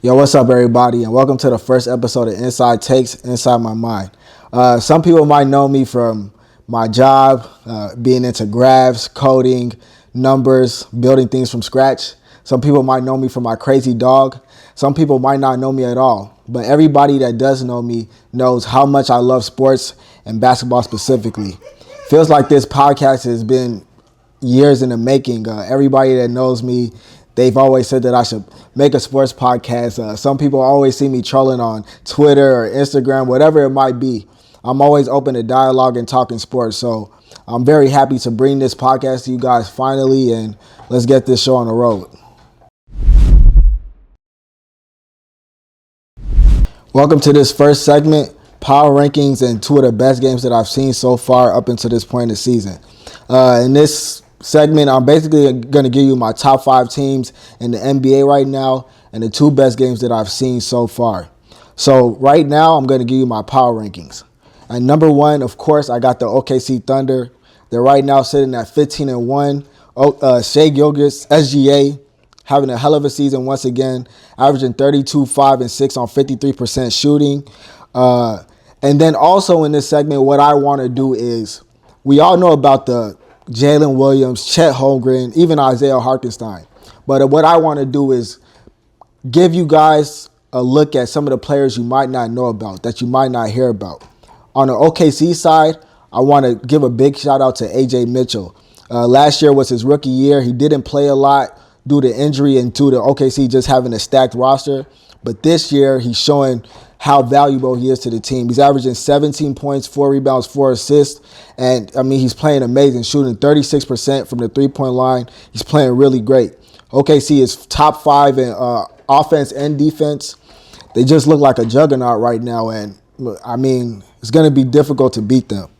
Yo, what's up, everybody, and welcome to the first episode of Inside Takes, Inside My Mind. Some people might know me from my job, being into graphs, coding, numbers, building things from scratch. Some people might know me from my crazy dog. Some people might not know me at all. But everybody that does know me knows how much I love sports and basketball specifically. Feels like this podcast has been years in the making. Everybody that knows me, they've always said that I should make a sports podcast. Some people always see me trolling on Twitter or Instagram, whatever it might be. I'm always open to dialogue and talking sports. So I'm very happy to bring this podcast to you guys finally, and let's get this show on the road. Welcome to this first segment, Power Rankings and two of the best games that I've seen so far up until this point in the season. In this segment, I'm basically going to give you my top 5 teams in the NBA right now and the 2 best games that I've seen so far. So right now, I'm going to give you my power rankings. At number 1, of course, I got the OKC Thunder. They're right now sitting at 15-1. Shai Gilgeous, SGA, having a hell of a season once again, averaging 32, 5, and 6 on 53% shooting. And then also in this segment, what I want to do is, we all know about the Jalen Williams, Chet Holmgren, even Isaiah Hartenstein. But what I want to do is give you guys a look at some of the players you might not know about, that you might not hear about. On the OKC side, I want to give a big shout out to AJ Mitchell. Last year was his rookie year. He didn't play a lot due to injury and due to OKC just having a stacked roster. But this year, he's showing how valuable he is to the team. He's averaging 17 points, 4 rebounds, 4 assists. And, he's playing amazing, shooting 36% from the three-point line. He's playing really great. OKC is top 5 in offense and defense. They just look like a juggernaut right now. And, it's going to be difficult to beat them.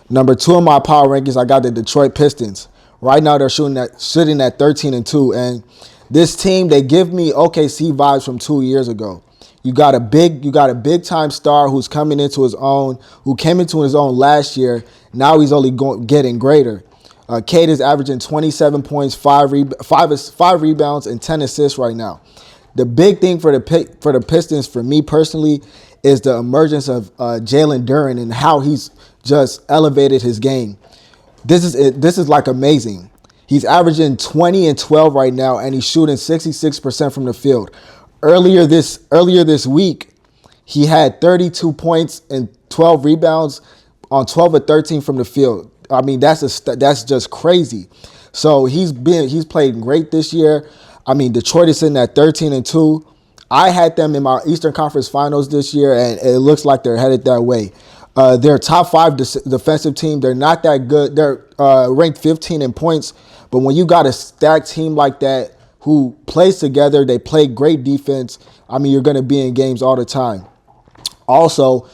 Number 2 in my power rankings, I got the Detroit Pistons. Right now, they're sitting at 13-2. And this team, they give me OKC vibes from 2 years ago. You got a big time star who's coming into his own, who came into his own last year. Now he's only getting greater. Cade is averaging 27 points, 5 rebounds, and 10 assists right now. The big thing for the Pistons, for me personally, is the emergence of Jalen Duren and how he's just elevated his game. This is like amazing. He's averaging 20 and 12 right now, and he's shooting 66% from the field. Earlier this week, he had 32 points and 12 rebounds on 12 of 13 from the field. That's just crazy. So he's played great this year. Detroit is sitting at 13-2. I had them in my Eastern Conference Finals this year, and it looks like they're headed that way. They're a top 5 defensive team. They're not that good. They're ranked 15 in points. But when you got a stacked team like that who plays together, they play great defense, you're going to be in games all the time. Also,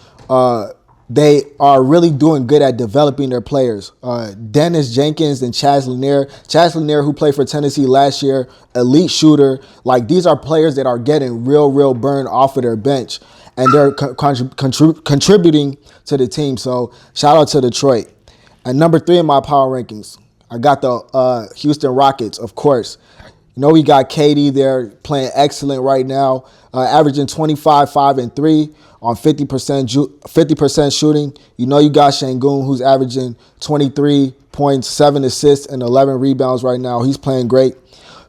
they are really doing good at developing their players. Dennis Jenkins and Chaz Lanier. Chaz Lanier, who played for Tennessee last year, elite shooter. These are players that are getting real burn off of their bench, and they're contributing to the team. So shout out to Detroit. At number 3 in my power rankings, I got the Houston Rockets, of course. We got KD there playing excellent right now, averaging 25, 5, and 3 on 50% shooting. You got Şengün, who's averaging 23 points, 7 assists, and 11 rebounds right now. He's playing great.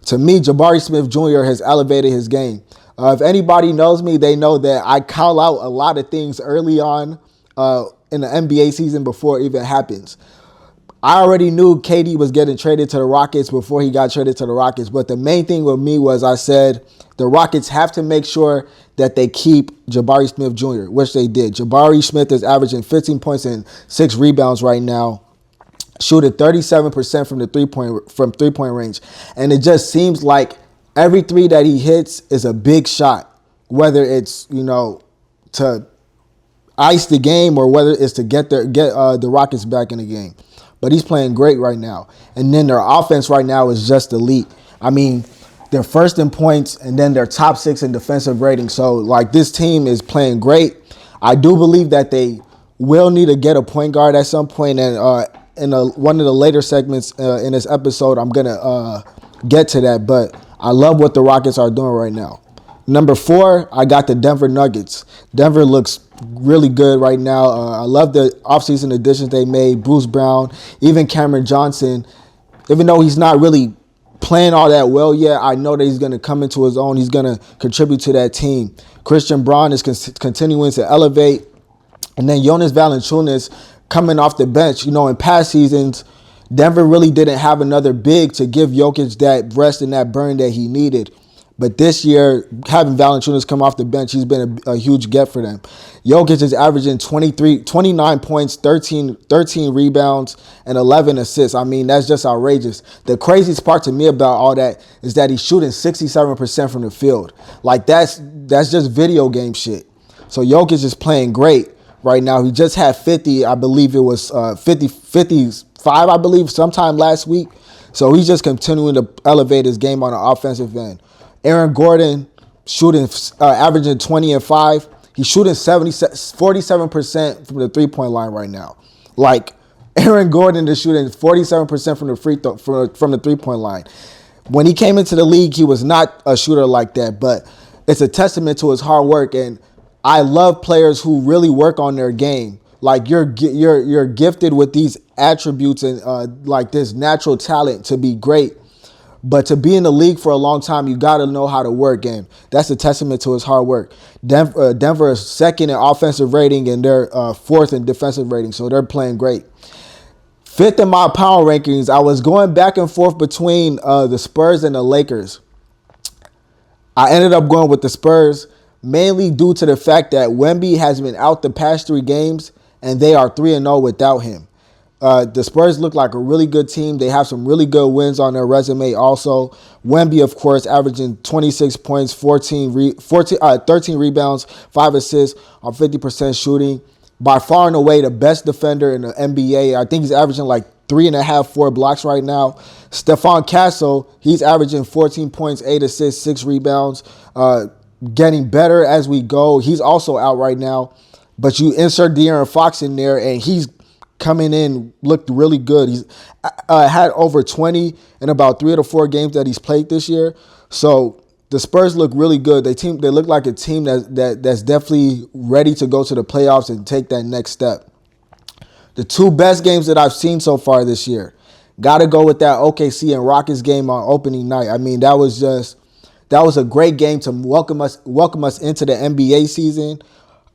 To me, Jabari Smith Jr. has elevated his game. If anybody knows me, they know that I call out a lot of things early on in the NBA season before it even happens. I already knew KD was getting traded to the Rockets before he got traded to the Rockets. But the main thing with me was I said the Rockets have to make sure that they keep Jabari Smith Jr., which they did. Jabari Smith is averaging 15 points and 6 rebounds right now, shooting 37% from three-point range. And it just seems like every 3 that he hits is a big shot, whether it's, to ice the game or whether it's to get the Rockets back in the game. But he's playing great right now. And then their offense right now is just elite. They're first in points, and then they're top 6 in defensive rating. So, this team is playing great. I do believe that they will need to get a point guard at some point. And in one of the later segments in this episode, I'm going to get to that. But I love what the Rockets are doing right now. Number 4, I got the Denver Nuggets. Denver looks really good right now. I love the offseason additions they made. Bruce Brown, even Cameron Johnson. Even though he's not really playing all that well yet, I know that he's going to come into his own. He's going to contribute to that team. Christian Braun is continuing to elevate. And then Jonas Valanciunas coming off the bench. You know, in past seasons, Denver really didn't have another big to give Jokic that rest and that burn that he needed. But this year, having Valanciunas come off the bench, he's been a huge get for them. Jokic is averaging 29 points, 13 rebounds, and 11 assists. I mean, that's just outrageous. The craziest part to me about all that is that he's shooting 67% from the field. Like, that's just video game shit. So Jokic is playing great right now. He just had 50, I believe it was 55, I believe, sometime last week. So he's just continuing to elevate his game on the offensive end. Aaron Gordon shooting, averaging 20 and 5. He's shooting 47% from the three-point line right now. Like, Aaron Gordon is shooting 47% from the from the three-point line. When he came into the league, he was not a shooter like that, but it's a testament to his hard work. And I love players who really work on their game. Like, you're gifted with these attributes and like this natural talent to be great. But to be in the league for a long time, you got to know how to work, and that's a testament to his hard work. Denver is second in offensive rating, and they're fourth in defensive rating, so they're playing great. Fifth in my power rankings, I was going back and forth between the Spurs and the Lakers. I ended up going with the Spurs, mainly due to the fact that Wemby has been out the past 3 games, and they are 3-0 without him. The Spurs look like a really good team. They have some really good wins on their resume also. Wemby, of course, averaging 26 points, 13 rebounds, 5 assists on 50% shooting. By far and away the best defender in the NBA. I think he's averaging like 3.5, 4 blocks right now. Stephon Castle, he's averaging 14 points, 8 assists, 6 rebounds. Getting better as we go. He's also out right now. But you insert De'Aaron Fox in there, and he's coming in, looked really good. He's had over 20 in about 3 of the 4 games that he's played this year. So the Spurs look really good. They look like a team that's definitely ready to go to the playoffs and take that next step. The 2 best games that I've seen so far this year, got to go with that OKC and Rockets game on opening night. I mean, that was a great game to welcome us into the NBA season.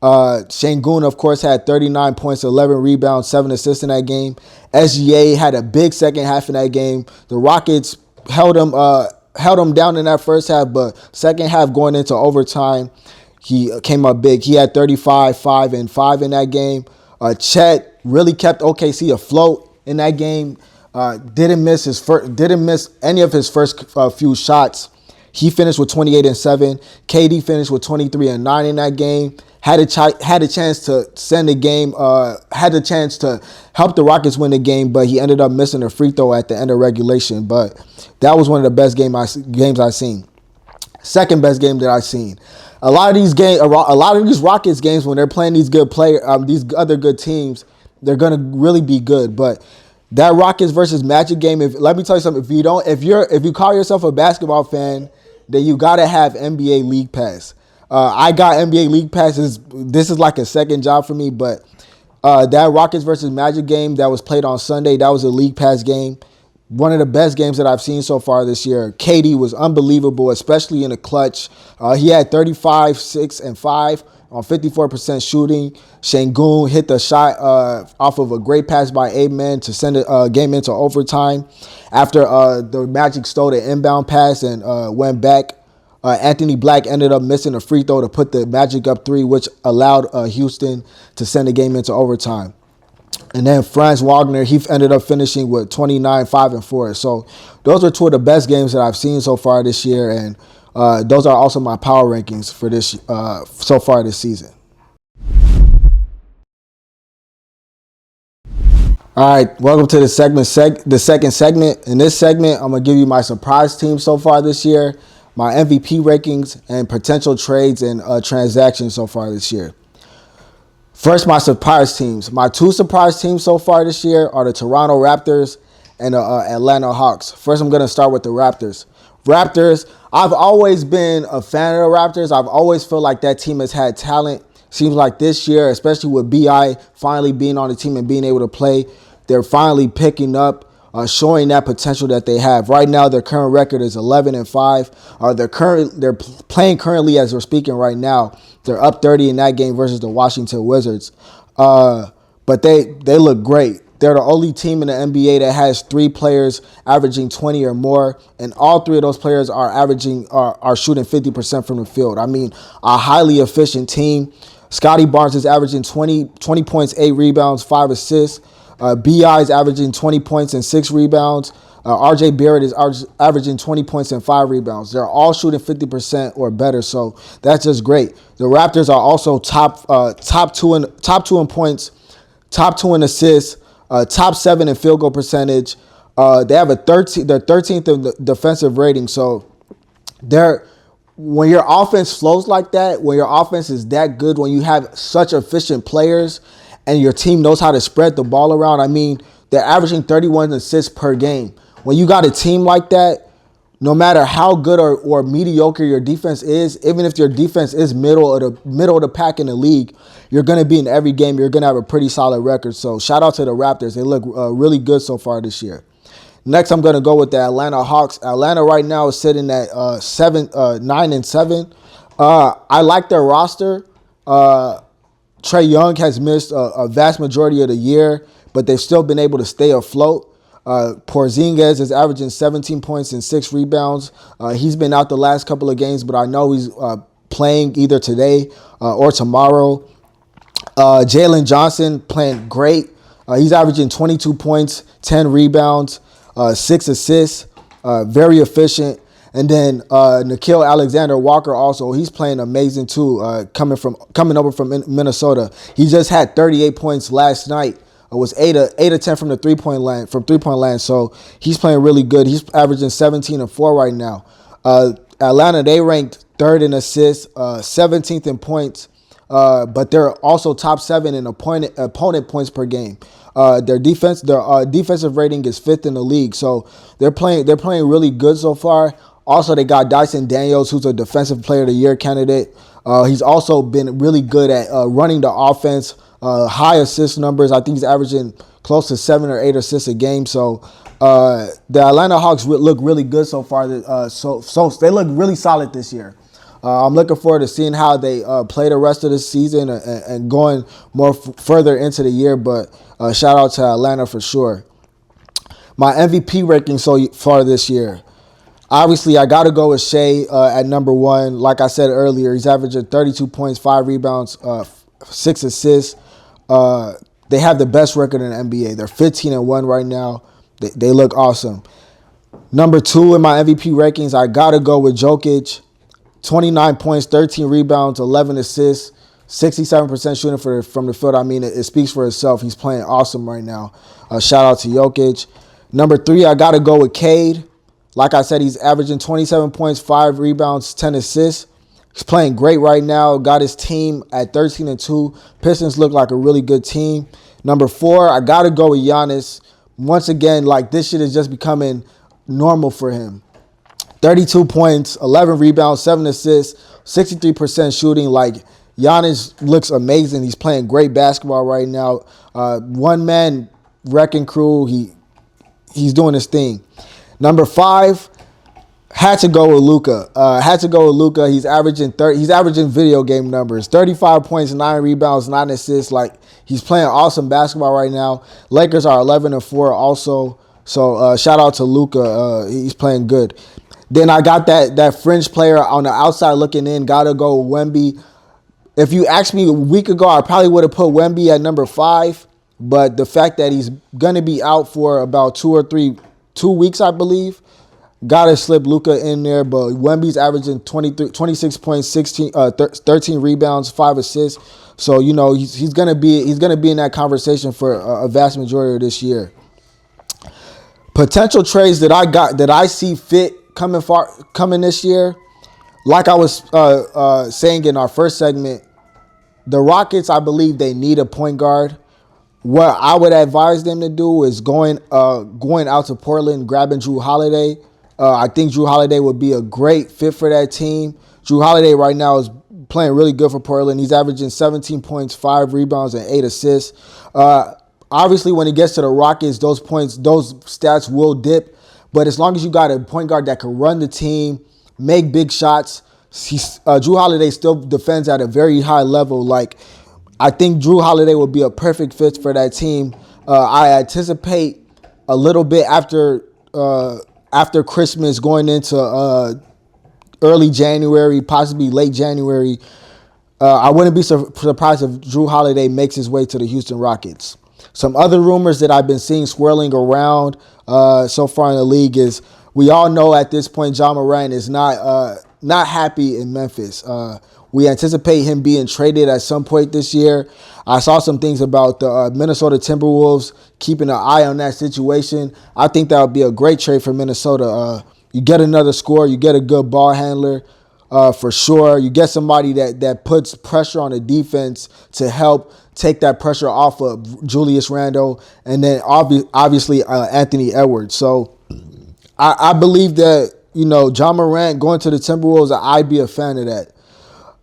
Şengün, of course, had 39 points, 11 rebounds, 7 assists in that game. SGA had a big second half in that game. The Rockets held him down in that first half, but second half going into overtime, he came up big. He had 35, 5, and 5 in that game. Chet really kept OKC afloat in that game. Didn't miss any of his first few shots. He finished with 28 and 7. KD finished with 23 and 9 in that game. Had a chance to send the game, had a chance to help the Rockets win the game, but he ended up missing a free throw at the end of regulation. But that was one of the best games I've seen. Second best game that I've seen. A lot of these Rockets games, when they're playing these these other good teams, they're gonna really be good. But that Rockets versus Magic game, let me tell you something. If you call yourself a basketball fan, then you gotta have NBA League Pass. I got NBA League Passes. This is like a second job for me, but that Rockets versus Magic game that was played on Sunday, that was a League Pass game. One of the best games that I've seen so far this year. KD was unbelievable, especially in the clutch. He had 35, 6, and 5 on 54% shooting. Şengün hit the shot off of a great pass by Amen to send the game into overtime. After the Magic stole the inbound pass and went back, Anthony Black ended up missing a free throw to put the Magic up 3, which allowed Houston to send the game into overtime. And then Franz Wagner, he ended up finishing with 29, 5, and 4. So those are 2 of the best games that I've seen so far this year, and those are also my power rankings for this so far this season. All right, welcome to the second segment. In this segment, I'm gonna give you my surprise team so far this year, my MVP rankings, and potential trades and transactions so far this year. First, my surprise teams. My 2 surprise teams so far this year are the Toronto Raptors and the Atlanta Hawks. First, I'm going to start with the Raptors. Raptors, I've always been a fan of the Raptors. I've always felt like that team has had talent. Seems like this year, especially with BI finally being on the team and being able to play, they're finally picking up, showing that potential that they have. Right now, their current record is 11-5. They're playing currently as we're speaking right now. They're up 30 in that game versus the Washington Wizards. But they look great. They're the only team in the NBA that has 3 players averaging 20 or more, and all 3 of those players are shooting 50% from the field. I mean, a highly efficient team. Scotty Barnes is averaging 20 points, 8 rebounds, 5 assists. BI is averaging 20 points and 6 rebounds. RJ Barrett is averaging 20 points and 5 rebounds. They're all shooting 50% or better, so that's just great. The Raptors are also top two in points, top 2 in assists, top 7 in field goal percentage. They have they're 13th in the defensive rating. So when your offense flows like that, when your offense is that good, when you have such efficient players and your team knows how to spread the ball around, I mean, they're averaging 31 assists per game. When you got a team like that, no matter how good or mediocre your defense is, even if your defense is middle of the pack in the league, you're going to be in every game. You're going to have a pretty solid record. So shout out to the Raptors. They look really good so far this year. Next, I'm going to go with the Atlanta Hawks. Atlanta right now is sitting at 9-7. I like their roster. Trae Young has missed a vast majority of the year, but they've still been able to stay afloat. Porzingis is averaging 17 points and 6 rebounds. He's been out the last couple of games, but I know he's playing either today or tomorrow. Jalen Johnson playing great. He's averaging 22 points, 10 rebounds, 6 assists, very efficient. And then Nickeil Alexander-Walker also, he's playing amazing too, coming over from Minnesota. He just had 38 points last night. It was 8 of 10 from the three-point line. So he's playing really good. He's averaging 17 and 4 right now. Atlanta, they ranked 3rd in assists, 17th in points, but they're also top 7 in opponent points per game. Their defensive rating is 5th in the league. So they're playing really good so far. Also, they got Dyson Daniels, who's a Defensive Player of the Year candidate. He's also been really good at running the offense. High assist numbers. I think he's averaging close to 7 or 8 assists a game. So the Atlanta Hawks look really good so far. So they look really solid this year. I'm looking forward to seeing how they play the rest of the season and going more further into the year. But shout out to Atlanta for sure. My MVP ranking so far this year. Obviously, I got to go with Shea at number 1. Like I said earlier, he's averaging 32 points, 5 rebounds, 6 assists. They have the best record in the NBA. They're 15-1 right now. They look awesome. Number 2 in my MVP rankings, I got to go with Jokic. 29 points, 13 rebounds, 11 assists, 67% shooting from the field. I mean, it speaks for itself. He's playing awesome right now. Shout out to Jokic. Number 3, I got to go with Cade. Like I said, he's averaging 27 points, 5 rebounds, 10 assists. He's playing great right now. Got his team at 13-2. Pistons look like a really good team. Number 4, I got to go with Giannis. Once again, like this shit is just becoming normal for him. 32 points, 11 rebounds, 7 assists, 63% shooting. Like Giannis looks amazing. He's playing great basketball right now. One-man wrecking crew. He's doing his thing. Number 5, had to go with Luka. He's averaging video game numbers. 35 points, 9 rebounds, 9 assists. Like he's playing awesome basketball right now. Lakers are 11-4 also. So shout out to Luka. He's playing good. Then I got that fringe player on the outside looking in. Gotta go with Wemby. If you asked me a week ago, I probably would have put Wemby at number 5. But the fact that he's gonna be out for about 2 weeks, I believe. Got to slip Luka in there, but Wemby's averaging 26 points, 13 rebounds, 5 assists. So, you know, he's gonna be in that conversation for a vast majority of this year. Potential trades that I see fit coming this year, like I was saying in our first segment, the Rockets, I believe they need a point guard. What I would advise them to do is going out to Portland, grabbing Jrue Holiday. I think Jrue Holiday would be a great fit for that team. Jrue Holiday right now is playing really good for Portland. He's averaging 17 points, 5 rebounds, and 8 assists. Obviously, when he gets to the Rockets, those stats will dip. But as long as you got a point guard that can run the team, make big shots, Jrue Holiday still defends at a very high level. Like, I think Jrue Holiday would be a perfect fit for that team. I anticipate a little bit after Christmas, going into early January, possibly late January. I wouldn't be surprised if Jrue Holiday makes his way to the Houston Rockets. Some other rumors that I've been seeing swirling around so far in the league is, we all know at this point Ja Morant is not happy in Memphis. We anticipate him being traded at some point this year. I saw some things about the Minnesota Timberwolves keeping an eye on that situation. I think that would be a great trade for Minnesota. You get another scorer, you get a good ball handler for sure. You get somebody that puts pressure on the defense to help take that pressure off of Julius Randle, and then obviously Anthony Edwards. So I believe that, Ja Morant going to the Timberwolves, I'd be a fan of that.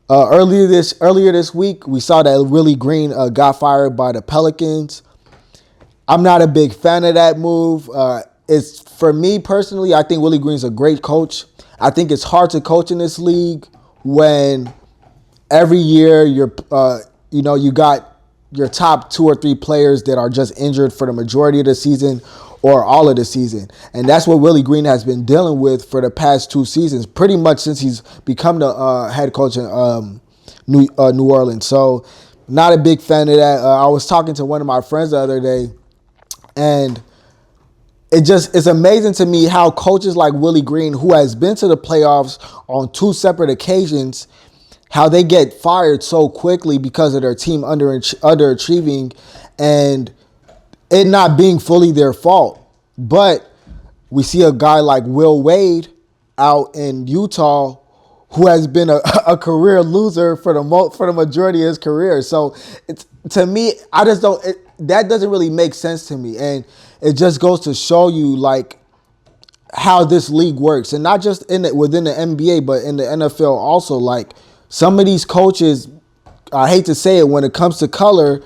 Earlier this week, we saw that Willie Green got fired by the Pelicans. I'm not a big fan of that move. It's, for me personally, I think Willie Green's a great coach. I think it's hard to coach in this league when every year you got your top 2 or 3 players that are just injured for the majority of the season or all of the season. And that's what Willie Green has been dealing with for the past 2 seasons, pretty much since he's become the head coach in New Orleans. So not a big fan of that. I was talking to one of my friends the other day, and it's amazing to me how coaches like Willie Green, who has been to the playoffs on 2 separate occasions, how they get fired so quickly because of their team underachieving and it not being fully their fault. But we see a guy like Will Wade out in Utah who has been a career loser for the majority of his career. So to me, I just don't. That doesn't really make sense to me, and it just goes to show you like how this league works, and not just within the NBA, but in the NFL also. Like, some of these coaches, I hate to say it, when it comes to color,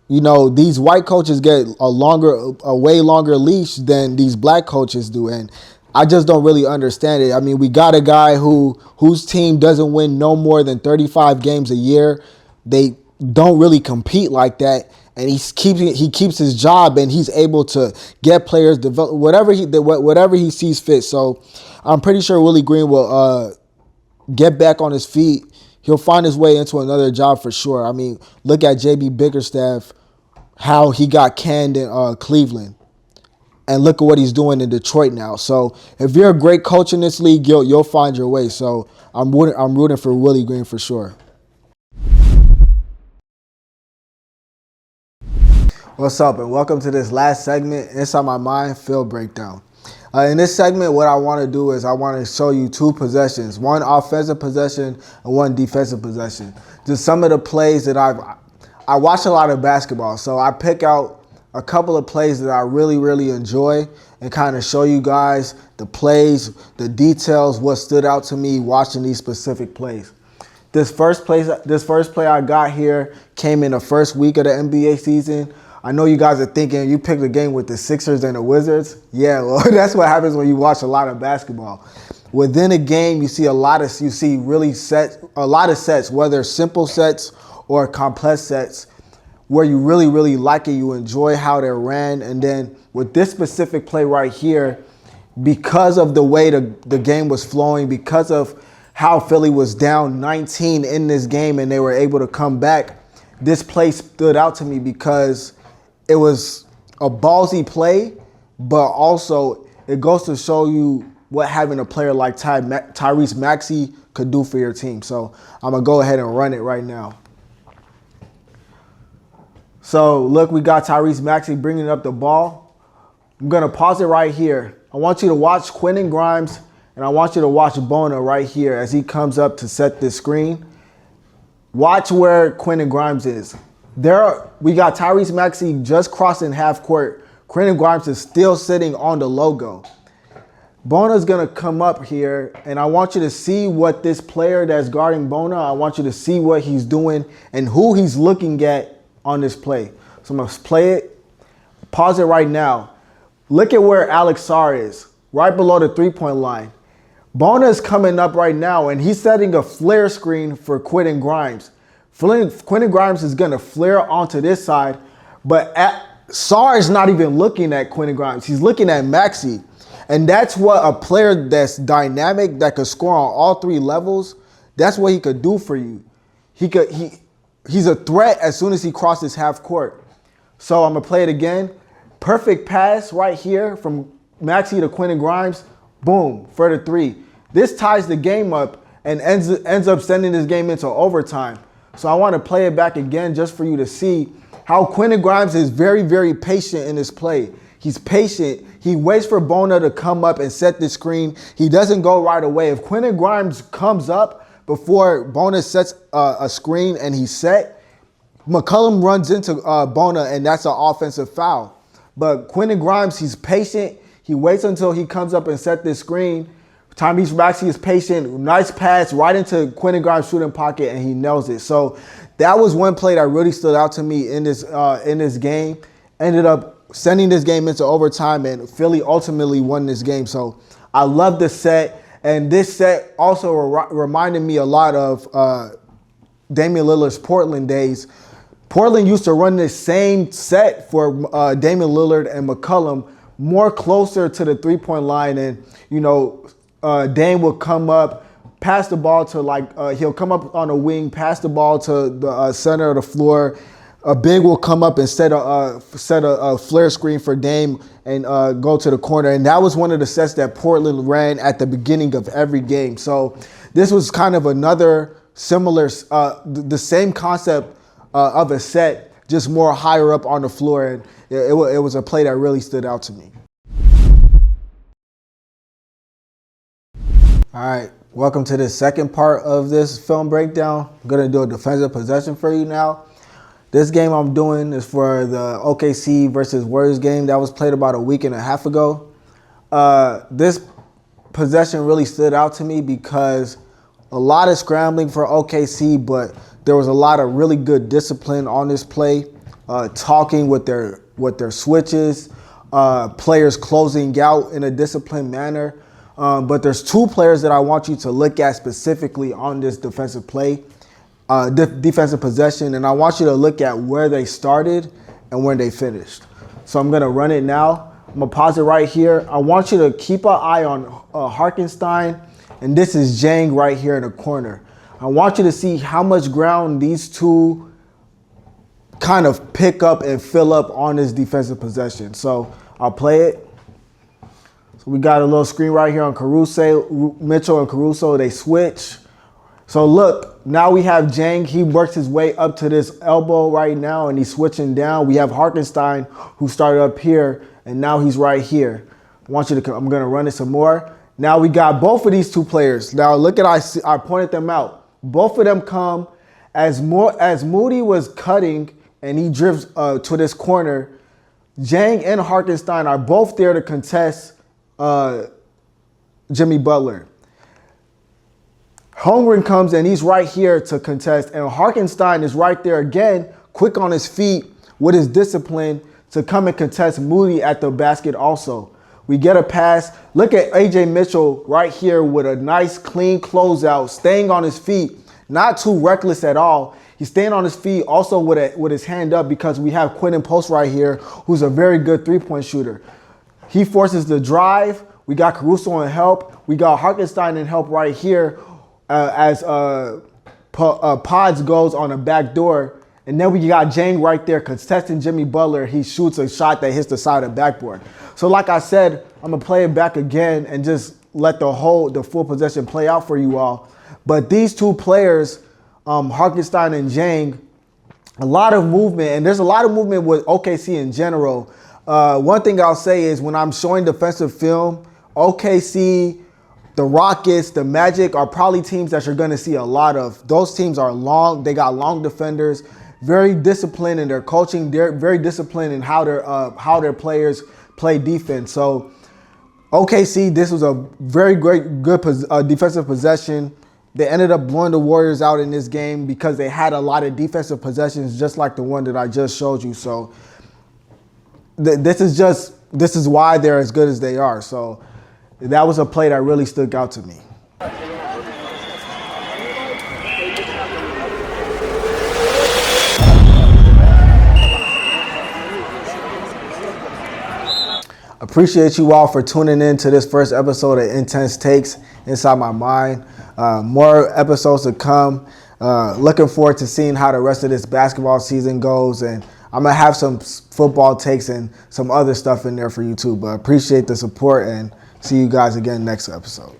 these white coaches get a way longer leash than these black coaches do, and I just don't really understand it. I mean, we got a guy whose team doesn't win no more than 35 games a year. They don't really compete like that, and he keeps his job, and he's able to get players, develop whatever he sees fit. So I'm pretty sure Willie Green will get back on his feet. He'll find his way into another job for sure. I mean, look at JB Bickerstaff, how he got canned in Cleveland, and look at what he's doing in Detroit now. So if you're a great coach in this league, you'll find your way. So I'm rooting for Willie Green for sure. What's up, and welcome to this last segment, Inside My Mind Field Breakdown. In this segment, what I want to do is I want to show you 2 possessions, one offensive possession and one defensive possession. Just some of the plays that I watch a lot of basketball, so I pick out a couple of plays that I really, really enjoy and kind of show you guys the plays, the details, what stood out to me watching these specific plays. This first play I got here came in the first week of the NBA season. I know you guys are thinking you picked a game with the Sixers and the Wizards. Yeah, well, that's what happens when you watch a lot of basketball. Within a game, you see a lot of sets, whether simple sets or complex sets, where you really, really like it. You enjoy how they're ran. And then with this specific play right here, because of the way the game was flowing, because of how Philly was down 19 in this game and they were able to come back, this play stood out to me because it was a ballsy play, but also it goes to show you what having a player like Tyrese Maxey could do for your team. So I'm going to go ahead and run it right now. So look, we got Tyrese Maxey bringing up the ball. I'm going to pause it right here. I want you to watch Quentin Grimes, and I want you to watch Bona right here as he comes up to set this screen. Watch where Quentin Grimes is. We got Tyrese Maxey just crossing half court. Quentin Grimes is still sitting on the logo. Bona's going to come up here, and I want you to see what this player that's guarding Bona, I want you to see what he's doing and who he's looking at on this play. So I'm going to play it, pause it right now. Look at where Alex Sarr is, right below the three-point line. Bona is coming up right now, and he's setting a flare screen for Quentin Grimes. Quentin Grimes is going to flare onto this side, but Sarr is not even looking at Quentin Grimes. He's looking at Maxey. And that's what a player that's dynamic, that could score on all three levels, that's what he could do for you. He's a threat as soon as he crosses half court. So I'm going to play it again. Perfect pass right here from Maxey to Quentin Grimes. Boom, for the three. This ties the game up and ends up sending this game into overtime. So I want to play it back again just for you to see how Quentin Grimes is very, very patient in this play. He's patient. He waits for Bona to come up and set the screen. He doesn't go right away. If Quentin Grimes comes up before Bona sets a screen and he's set, McCollum runs into Bona, and that's an offensive foul. But Quentin Grimes, he's patient. He waits until he comes up and set this screen. Tyrese Maxey is patient. Nice pass right into Quentin Grimes' shooting pocket, and he nails it. So that was one play that really stood out to me in this game. Ended up sending this game into overtime, and Philly ultimately won this game. So I love the set, and this set also reminded me a lot of Damian Lillard's Portland days. Portland used to run this same set for Damian Lillard and McCollum, more closer to the three-point line, and Dame will come up, pass the ball to he'll come up on a wing, pass the ball to the center of the floor. A big will come up and set a flare screen for Dame and go to the corner. And that was one of the sets that Portland ran at the beginning of every game. So this was kind of another similar, the same concept of a set, just more higher up on the floor. And it was a play that really stood out to me. All right, welcome to the second part of this film breakdown. I'm going to do a defensive possession for you now. This game I'm doing is for the OKC versus Warriors game that was played about a week and a half ago. This possession really stood out to me because a lot of scrambling for OKC, but there was a lot of really good discipline on this play, talking with their switches, players closing out in a disciplined manner. But there's two players that I want you to look at specifically on this defensive play. Defensive possession, and I want you to look at where they started and where they finished. So I'm going to run it now. I'm going to pause it right here. I want you to keep an eye on Hartenstein, and this is Jang right here in the corner. I want you to see how much ground these two kind of pick up and fill up on this defensive possession. So I'll play it. So we got a little screen right here on Caruso, Mitchell and Caruso. They switch. So look, now we have Jang. He works his way up to this elbow right now, and he's switching down. We have Hartenstein, who started up here, and now he's right here. I'm going to run it some more. Now we got both of these two players. Now look at, I pointed them out. Both of them come as Moody was cutting, and he drifts to this corner. Jang and Hartenstein are both there to contest Jimmy Butler. Holmgren comes, and he's right here to contest. And Hartenstein is right there again, quick on his feet with his discipline to come and contest Moody at the basket also. We get a pass. Look at A.J. Mitchell right here with a nice, clean closeout, staying on his feet. Not too reckless at all. He's staying on his feet also with his hand up because we have Quentin Post right here, who's a very good three-point shooter. He forces the drive. We got Caruso in help. We got Hartenstein in help right here. As Pods goes on a back door. And then we got Jang right there contesting Jimmy Butler. He shoots a shot that hits the side of the backboard. So like I said, I'm going to play it back again and just let the full possession play out for you all. But these two players, Hartenstein and Jang, a lot of movement. And there's a lot of movement with OKC in general. One thing I'll say is when I'm showing defensive film, OKC, the Rockets, the Magic are probably teams that you're going to see a lot of. Those teams are long. They got long defenders, very disciplined in their coaching. They're very disciplined in how their players play defense. So OKC, this was a very good defensive possession. They ended up blowing the Warriors out in this game because they had a lot of defensive possessions, just like the one that I just showed you. So this is why they're as good as they are. So that was a play that really stuck out to me. Appreciate you all for tuning in to this first episode of Intense Takes Inside My Mind. More episodes to come. Looking forward to seeing how the rest of this basketball season goes. And I'm going to have some football takes and some other stuff in there for you too. But appreciate the support and see you guys again next episode.